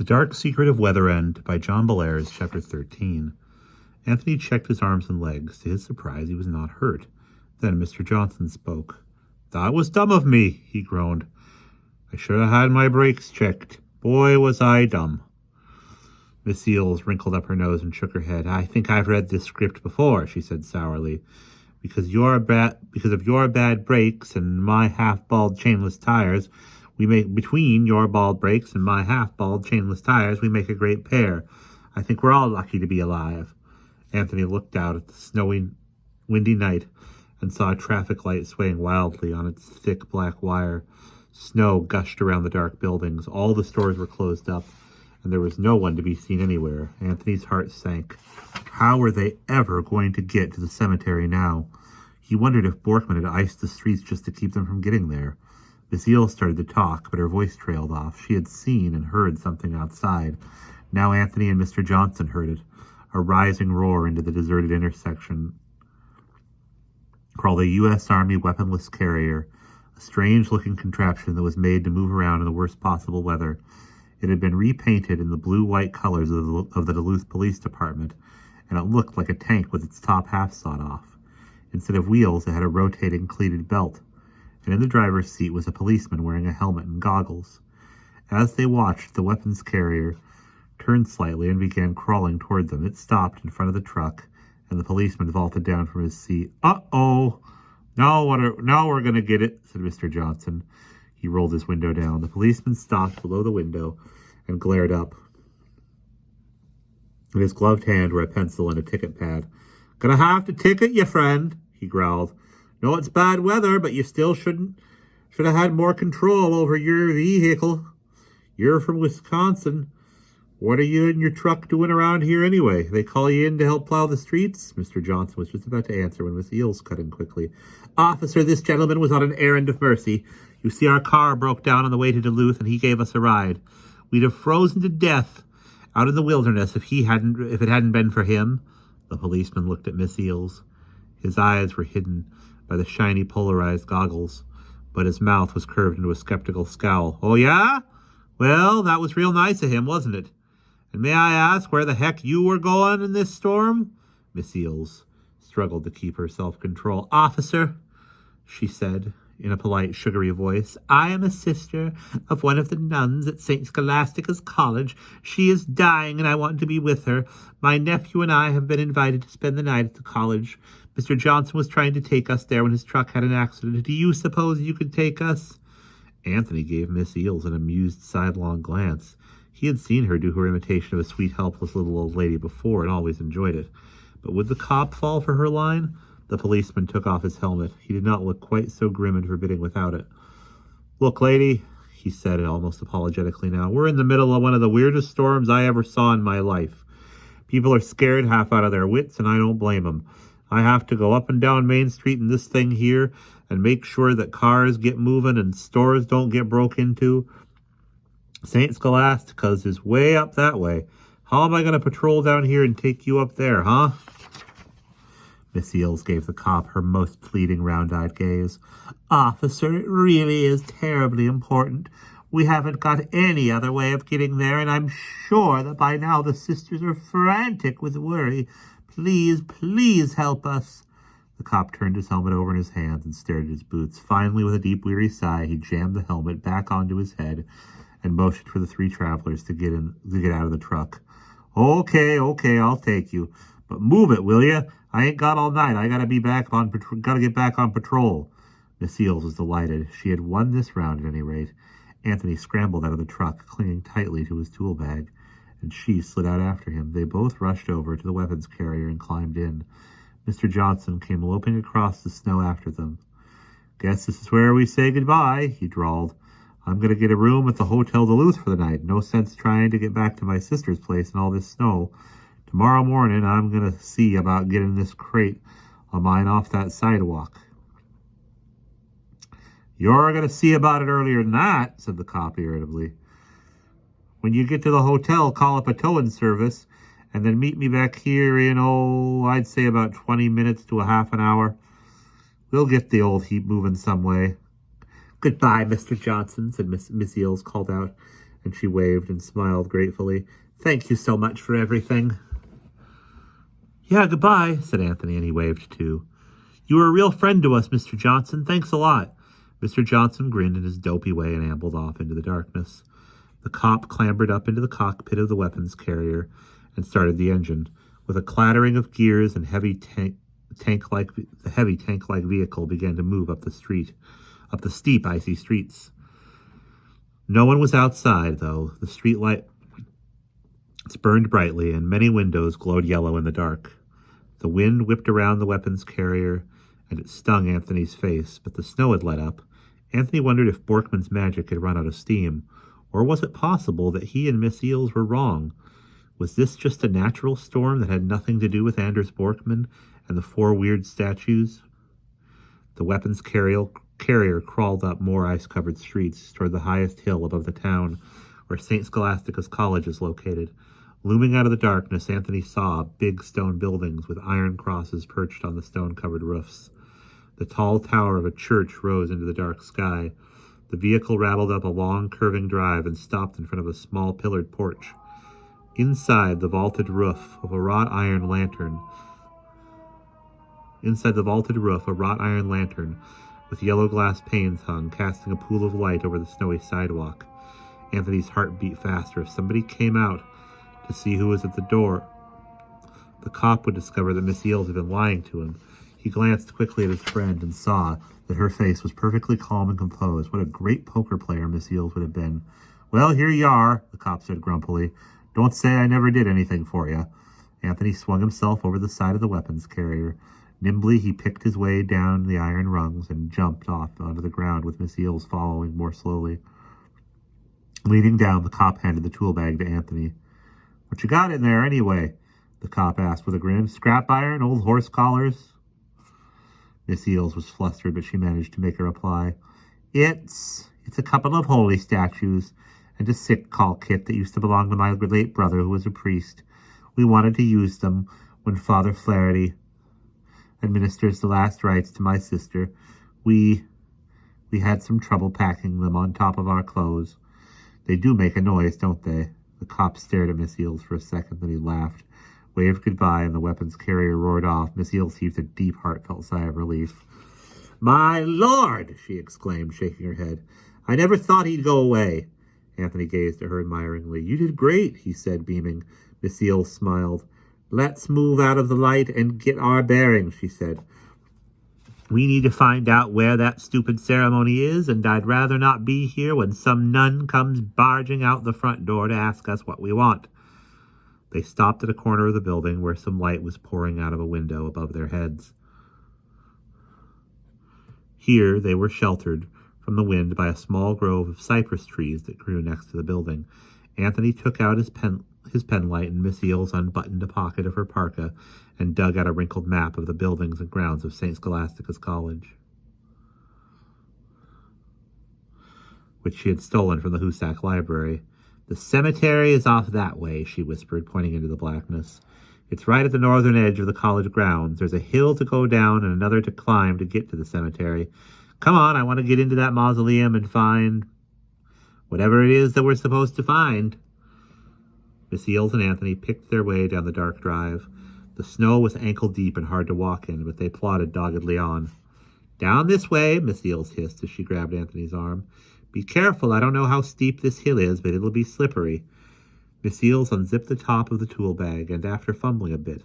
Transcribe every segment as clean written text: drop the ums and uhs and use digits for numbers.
The Dark Secret of Weatherend by John Bellairs, Chapter 13. Anthony checked his arms and legs. To his surprise, he was not hurt. Then Mr. Johnson spoke. "That was dumb of me," he groaned. "I should have had my brakes checked. Boy, was I dumb." Miss Eels wrinkled up her nose and shook her head. "I think I've read this script before," she said sourly. Because of your bad brakes and my half-bald chainless tires, between your bald brakes and my half-bald chainless tires, we make a great pair. I think we're all lucky to be alive." Anthony looked out at the snowy, windy night and saw a traffic light swaying wildly on its thick black wire. Snow gushed around the dark buildings. All the stores were closed up, and there was no one to be seen anywhere. Anthony's heart sank. How were they ever going to get to the cemetery now? He wondered if Borkman had iced the streets just to keep them from getting there. Miss Eel started to talk, but her voice trailed off. She had seen and heard something outside. Now Anthony and Mr. Johnson heard it. A rising roar into the deserted intersection crawled a U.S. Army weaponless carrier, a strange-looking contraption that was made to move around in the worst possible weather. It had been repainted in the blue-white colors of the Duluth Police Department, and it looked like a tank with its top half sawed off. Instead of wheels, it had a rotating cleated belt, and in the driver's seat was a policeman wearing a helmet and goggles. As they watched, the weapons carrier turned slightly and began crawling toward them. It stopped in front of the truck, and the policeman vaulted down from his seat. "Uh-oh! Now we're going to get it," said Mr. Johnson. He rolled his window down. The policeman stopped below the window and glared up. In his gloved hand were a pencil and a ticket pad. "Gonna have to ticket you, friend," he growled. "No, it's bad weather, but you still should have had more control over your vehicle. You're from Wisconsin. What are you and your truck doing around here anyway? They call you in to help plow the streets?" Mr. Johnson was just about to answer when Miss Eels cut in quickly. "Officer, this gentleman was on an errand of mercy. You see, our car broke down on the way to Duluth, and he gave us a ride. We'd have frozen to death out in the wilderness if it hadn't been for him." The policeman looked at Miss Eels. His eyes were hidden by the shiny polarized goggles, but his mouth was curved into a skeptical scowl. "Oh, yeah? Well, that was real nice of him, wasn't it? And may I ask where the heck you were going in this storm?" Miss Eels struggled to keep her self-control. "Officer," she said in a polite, sugary voice, "I am a sister of one of the nuns at St. Scholastica's College. She is dying, and I want to be with her. My nephew and I have been invited to spend the night at the college. Mr. Johnson was trying to take us there when his truck had an accident. Do you suppose you could take us?" Anthony gave Miss Eels an amused sidelong glance. He had seen her do her imitation of a sweet, helpless little old lady before and always enjoyed it. But would the cop fall for her line? The policeman took off his helmet. He did not look quite so grim and forbidding without it. "Look, lady," he said almost apologetically now, "we're in the middle of one of the weirdest storms I ever saw in my life. People are scared half out of their wits, and I don't blame them. I have to go up and down Main Street in this thing here and make sure that cars get moving and stores don't get broke into. St. Scholastica's is way up that way. How am I going to patrol down here and take you up there, huh?" Miss Eels gave the cop her most pleading round-eyed gaze. "Officer, it really is terribly important. We haven't got any other way of getting there, and I'm sure that by now the sisters are frantic with worry. Please, please help us." The cop turned his helmet over in his hands and stared at his boots. Finally, with a deep, weary sigh, he jammed the helmet back onto his head and motioned for the three travelers to get out of the truck. Okay, I'll take you. But move it, will you? I ain't got all night. I gotta get back on patrol." Miss Eels was delighted. She had won this round at any rate. Anthony scrambled out of the truck, clinging tightly to his tool bag, and she slid out after him. They both rushed over to the weapons carrier and climbed in. Mr. Johnson came loping across the snow after them. "Guess this is where we say goodbye," he drawled. "I'm going to get a room at the Hotel Duluth for the night. No sense trying to get back to my sister's place in all this snow. Tomorrow morning, I'm going to see about getting this crate of mine off that sidewalk." "You're going to see about it earlier than that," said the cop irritably. "When you get to the hotel, call up a towing service, and then meet me back here in, I'd say about 20 minutes to a half an hour. We'll get the old heap moving some way." "Goodbye, Mr. Johnson," said Miss Eels called out, and she waved and smiled gratefully. Thank you so much for everything. Yeah, goodbye, said Anthony, and he waved too. You were a real friend to us, Mr. Johnson. Thanks a lot. Mr. Johnson grinned in his dopey way and ambled off into the darkness. The cop clambered up into the cockpit of the weapons carrier and started the engine. With a clattering of gears and the heavy tank-like vehicle began to move up the steep, icy streets. No one was outside, though. The street lights burned brightly, and many windows glowed yellow in the dark. The wind whipped around the weapons carrier, and it stung Anthony's face, but the snow had let up. Anthony wondered if Borkman's magic had run out of steam, or was it possible that he and Miss Eels were wrong? Was this just a natural storm that had nothing to do with Anders Borkman and the 4 weird statues? The weapons carrier crawled up more ice-covered streets toward the highest hill above the town, where St. Scholastica's College is located. Looming out of the darkness, Anthony saw big stone buildings with iron crosses perched on the stone-covered roofs. The tall tower of a church rose into the dark sky. The vehicle rattled up a long, curving drive and stopped in front of a small pillared porch. Inside the vaulted roof, a wrought iron lantern with yellow glass panes hung, casting a pool of light over the snowy sidewalk. Anthony's heart beat faster. If somebody came out to see who was at the door, the cop would discover that Miss Eels had been lying to him. He glanced quickly at his friend and saw that her face was perfectly calm and composed. What a great poker player Miss Eels would have been. Well, here you are, the cop said grumpily. Don't say I never did anything for you. Anthony swung himself over the side of the weapons carrier. Nimbly, he picked his way down the iron rungs and jumped off onto the ground with Miss Eels following more slowly. Leaning down, the cop handed the tool bag to Anthony. What you got in there, anyway? The cop asked with a grin. Scrap iron, old horse collars? Miss Eels was flustered, but she managed to make a reply. It's a couple of holy statues and a sick call kit that used to belong to my late brother, who was a priest. We wanted to use them when Father Flaherty administers the last rites to my sister. We had some trouble packing them on top of our clothes. They do make a noise, don't they? The cop stared at Miss Eels for a second, then he laughed, waved goodbye, and the weapons carrier roared off. Miss Eels heaved a deep, heartfelt sigh of relief. My Lord, she exclaimed, shaking her head. I never thought he'd go away. Anthony gazed at her admiringly. You did great, he said, beaming. Miss Eels smiled. Let's move out of the light and get our bearings, she said. We need to find out where that stupid ceremony is, and I'd rather not be here when some nun comes barging out the front door to ask us what we want. They stopped at a corner of the building where some light was pouring out of a window above their heads. Here they were sheltered from the wind by a small grove of cypress trees that grew next to the building. Anthony took out his penlight, and Miss Eels unbuttoned a pocket of her parka and dug out a wrinkled map of the buildings and grounds of St. Scholastica's College, which she had stolen from the Hoosac Library. The cemetery is off that way, she whispered, pointing into the blackness. It's right at the northern edge of the college grounds. There's a hill to go down and another to climb to get to the cemetery. Come on, I want to get into that mausoleum and find whatever it is that we're supposed to find. Miss Eels and Anthony picked their way down the dark drive. The snow was ankle-deep and hard to walk in, but they plodded doggedly on. Down this way, Miss Eels hissed as she grabbed Anthony's arm. Be careful, I don't know how steep this hill is, but it'll be slippery. Miss Eels unzipped the top of the tool bag and, after fumbling a bit,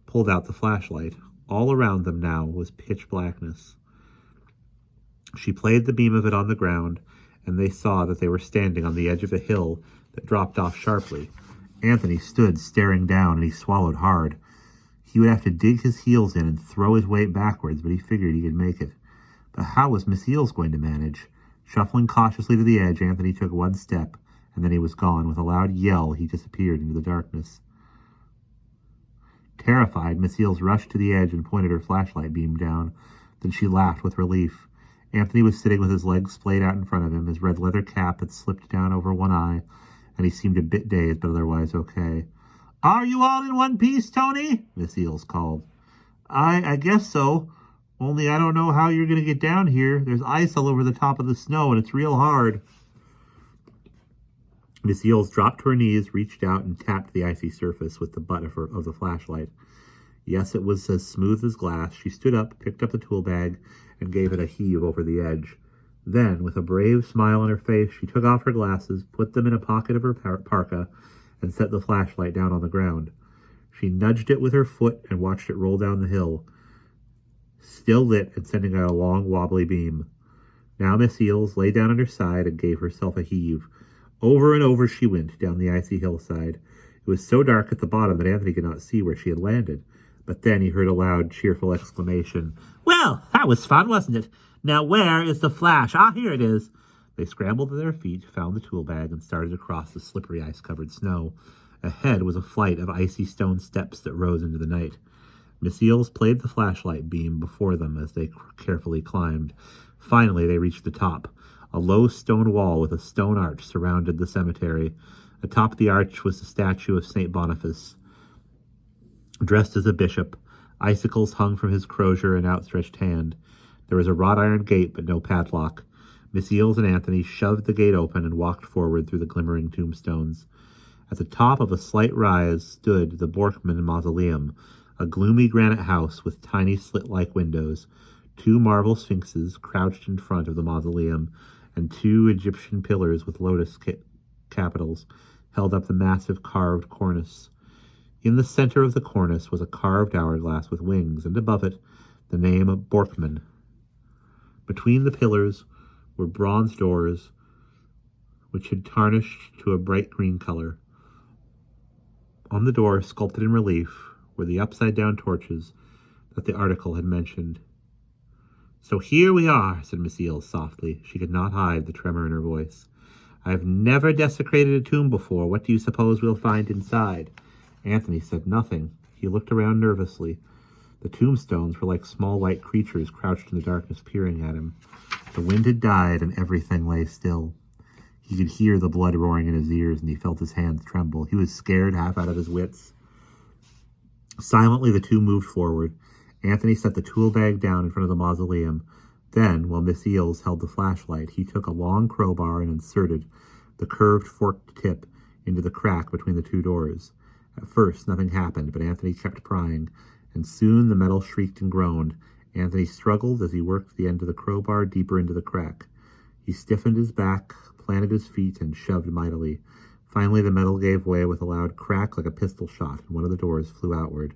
pulled out the flashlight. All around them now was pitch blackness. She played the beam of it on the ground, and they saw that they were standing on the edge of a hill that dropped off sharply. Anthony stood staring down, and he swallowed hard. He would have to dig his heels in and throw his weight backwards, but he figured he could make it. But how was Miss Eels going to manage? Shuffling cautiously to the edge, Anthony took one step, and then he was gone. With a loud yell, he disappeared into the darkness. Terrified, Miss Eels rushed to the edge and pointed her flashlight beam down. Then she laughed with relief. Anthony was sitting with his legs splayed out in front of him, his red leather cap had slipped down over one eye, and he seemed a bit dazed, but otherwise okay. Are you all in one piece, Tony? Miss Eels called. I guess so. Only I don't know how you're going to get down here. There's ice all over the top of the snow, and it's real hard. Miss Eels dropped to her knees, reached out, and tapped the icy surface with the butt of the flashlight. Yes, it was as smooth as glass. She stood up, picked up the tool bag, and gave it a heave over the edge. Then, with a brave smile on her face, she took off her glasses, put them in a pocket of her parka, and set the flashlight down on the ground. She nudged it with her foot and watched it roll down the hill, still lit and sending out a long, wobbly beam. Now Miss Eels lay down on her side and gave herself a heave. Over and over she went down the icy hillside. It was so dark at the bottom that Anthony could not see where she had landed. But then he heard a loud, cheerful exclamation. "Well, that was fun, wasn't it? Now where is the flash? Ah, here it is." They scrambled to their feet, found the tool bag, and started across the slippery ice-covered snow. Ahead was a flight of icy stone steps that rose into the night. Miss Eels played the flashlight beam before them as they carefully climbed. Finally, they reached the top. A low stone wall with a stone arch surrounded the cemetery. Atop the arch was the statue of St. Boniface, dressed as a bishop. Icicles hung from his crozier and outstretched hand. There was a wrought iron gate, but no padlock. Miss Eels and Anthony shoved the gate open and walked forward through the glimmering tombstones. At the top of a slight rise stood the Borkman Mausoleum, a gloomy granite house with tiny slit-like windows. 2 marble sphinxes crouched in front of the mausoleum, and 2 Egyptian pillars with lotus capitals held up the massive carved cornice. In the center of the cornice was a carved hourglass with wings, and above it the name of Borkman. Between the pillars were bronze doors, which had tarnished to a bright green color. On the door, sculpted in relief, were the upside-down torches that the article had mentioned. "So here we are," said Miss Eels softly. She could not hide the tremor in her voice. "I've never desecrated a tomb before. What do you suppose we'll find inside?" Anthony said nothing. He looked around nervously. The tombstones were like small white creatures crouched in the darkness peering at him. The wind had died and everything lay still. He could hear the blood roaring in his ears and he felt his hands tremble. He was scared half out of his wits. Silently, the two moved forward. Anthony set the tool bag down in front of the mausoleum. Then, while Miss Eels held the flashlight, he took a long crowbar and inserted the curved forked tip into the crack between the 2 doors. At first, nothing happened, but Anthony kept prying, and soon the metal shrieked and groaned. Anthony struggled as he worked the end of the crowbar deeper into the crack. He stiffened his back, planted his feet, and shoved mightily. Finally, the metal gave way with a loud crack like a pistol shot, and one of the doors flew outward.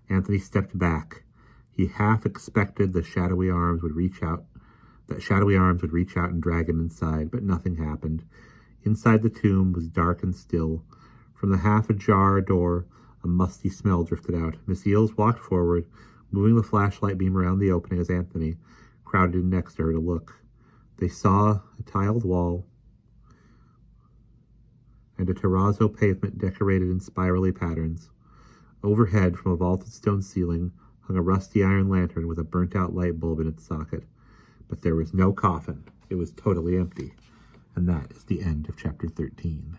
Anthony stepped back. He half expected that shadowy arms would reach out and drag him inside, but nothing happened. Inside the tomb was dark and still. From the half-ajar door, a musty smell drifted out. Miss Eels walked forward, moving the flashlight beam around the opening as Anthony crowded in next to her to look. They saw a tiled wall and a terrazzo pavement decorated in spirally patterns. Overhead, from a vaulted stone ceiling, hung a rusty iron lantern with a burnt-out light bulb in its socket. But there was no coffin. It was totally empty. And that is the end of Chapter 13.